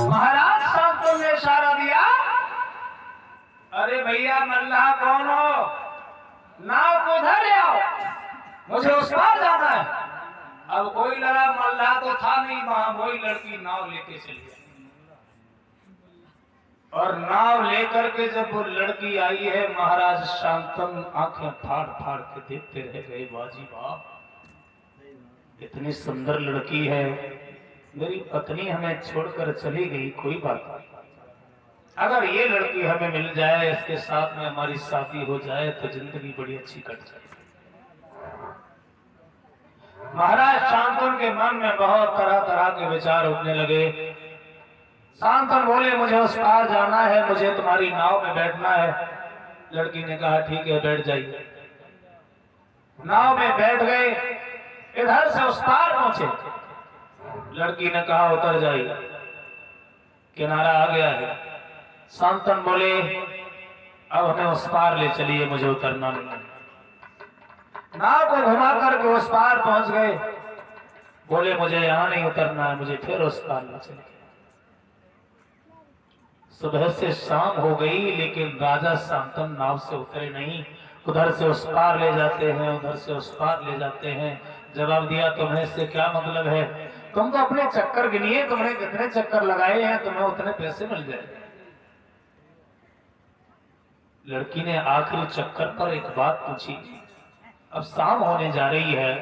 महाराज शांतनु ने इशारा दिया, अरे भैया मल्लाह कौन हो, नाव को उधर ले आओ, मुझे उस पार जाना है। अब कोई लड़ा मल्लाह तो था नहीं वहां, वही लड़की नाव लेके चली गई। और नाव लेकर के जब वो लड़की आई है, महाराज शांतनु आंखें फाड़ फाड़ के देखते रह गए, बाजी वाह इतनी सुंदर लड़की है, मेरी पत्नी हमें छोड़कर चली गई, कोई बात नहीं, अगर ये लड़की हमें मिल जाए, इसके साथ में हमारी शादी हो जाए तो जिंदगी बड़ी अच्छी कट जाए। महाराज शांतनु के मन में बहुत तरह तरह के विचार उठने लगे। शांतनु बोले, मुझे उस पार जाना है, मुझे तुम्हारी नाव में बैठना है। लड़की ने कहा ठीक है बैठ जाइए। नाव में बैठ गए, इधर से उस पार पहुंचे। लड़की ने कहा उतर जाइए, किनारा आ गया है। शांतनु बोले, अब हमें उस पार ले चलिए, मुझे उतरना नहीं। नाव को घुमा करके उस पार पहुंच गए। बोले मुझे यहां नहीं उतरना है, मुझे फिर उस पार ले चलिए। सुबह से शाम हो गई, लेकिन राजा शांतनु नाव से उतरे नहीं। उधर से उस पार ले जाते हैं, उधर से उस पार ले जाते हैं। जवाब दिया, तुम्हें इससे क्या मतलब है, तुम तो अपने चक्कर गिनिए, तुमने कितने चक्कर लगाए हैं, तुम्हें उतने पैसे मिल जाए। लड़की ने आखिरी चक्कर पर एक बात पूछी, अब शाम होने जा रही है,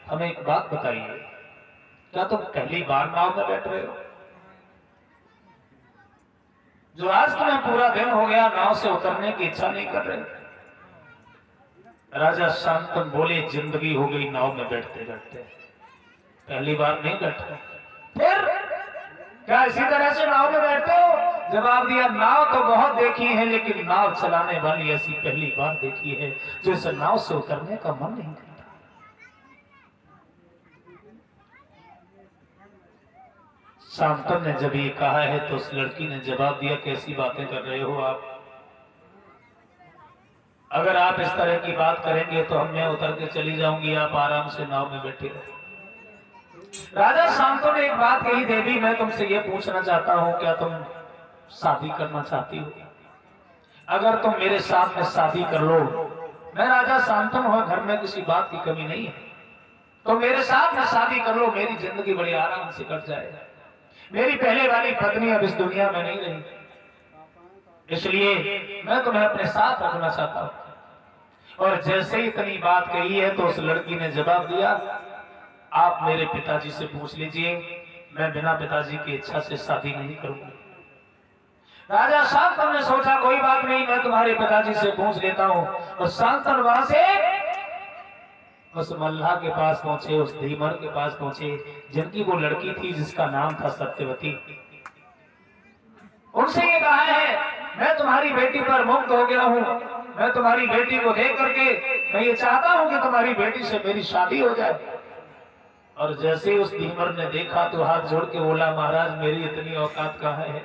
हमें एक बात बताइए, क्या तुम पहली बार नाव में बैठ रहे हो, जो आज तुम्हें पूरा दिन हो गया नाव से उतरने की इच्छा नहीं कर रहे? राजा शांतनु बोले, जिंदगी हो गई नाव में बैठते बैठते, पहली बार नहीं बैठे। फिर क्या इसी तरह से नाव में बैठते हो? जवाब दिया, नाव तो बहुत देखी है, लेकिन नाव चलाने वाली ऐसी पहली बार देखी है जो इस नाव से उतरने का मन नहीं करता। शांतनु ने जब ये कहा है तो उस लड़की ने जवाब दिया, कैसी बातें कर रहे हो आप, अगर आप इस तरह की बात करेंगे तो मैं उतर के चली जाऊंगी, आप आराम से नाव में बैठे रहे। राजा शांतनु ने एक बात कही, देवी मैं तुमसे ये पूछना चाहता हूं, क्या तुम शादी करना चाहती हो? अगर तुम मेरे साथ में शादी कर लो, मैं राजा शांतनु हूं, घर में किसी बात की कमी नहीं है, तो मेरे साथ में शादी कर लो, मेरी जिंदगी बड़ी आराम से कट जाएगा। मेरी पहले वाली पत्नी अब इस दुनिया में नहीं रही, इसलिए मैं तुम्हें अपने साथ रखना चाहता हूं। और जैसे ही इतनी बात कही है तो उस लड़की ने जवाब दिया, आप मेरे पिताजी से पूछ लीजिए, मैं बिना पिताजी की इच्छा से शादी नहीं करूंगी। राजा शांतनु ने सोचा कोई बात नहीं, मैं तुम्हारे पिताजी से पूछ लेता हूं। और शांतनु वहां से उस मल्लाह के पास पहुंचे, उस धीमर के पास पहुंचे, जिनकी वो लड़की थी जिसका नाम था सत्यवती। उनसे ये कहा है, मैं तुम्हारी बेटी पर मुग्ध हो गया हूं, मैं तुम्हारी बेटी को देख करके मैं ये चाहता हूं कि तुम्हारी बेटी से मेरी शादी हो जाए। और जैसे ही उस धीमर ने देखा तो हाथ जोड़ के बोला, महाराज मेरी इतनी औकात कहाँ है,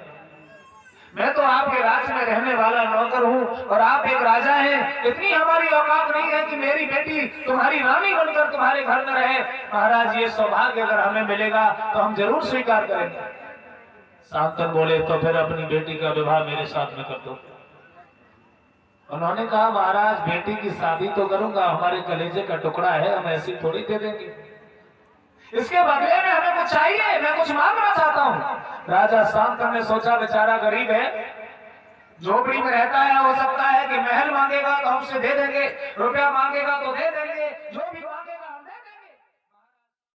मैं तो आपके राज्य में रहने वाला नौकर हूँ और आप एक राजा हैं, इतनी हमारी औकात नहीं है कि मेरी बेटी तुम्हारी रानी बनकर तुम्हारे घर में रहे। महाराज ये सौभाग्य अगर हमें मिलेगा तो हम जरूर स्वीकार करेंगे। शांतनु बोले, तो फिर अपनी बेटी का विवाह मेरे साथ में कर दो। उन्होंने कहा, महाराज बेटी की शादी तो करूंगा, हमारे कलेजे का टुकड़ा है, हम ऐसी थोड़ी दे देंगे, इसके बदले में हमें कुछ चाहिए, मैं कुछ मांगना चाहता हूँ। राजा शांतनु ने सोचा बेचारा गरीब है, झोपड़ी में रहता है, हो सकता है कि महल मांगेगा तो हमसे दे देंगे, रुपया मांगेगा तो दे